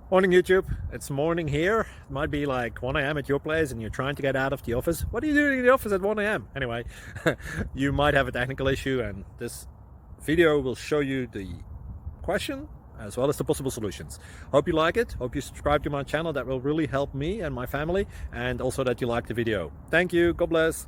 Morning YouTube, it's morning here. It might be like 1 a.m. at your place and you're trying to get out of the office. What are you doing in the office at 1 a.m.? Anyway, you might have a technical issue and this video will show you the question as well as the possible solutions. Hope you like it, hope you subscribe to my channel. That will really help me and my family, and also that you like the video. Thank you, God bless.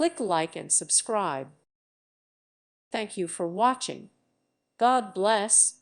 Click like and subscribe. Thank you for watching. God bless.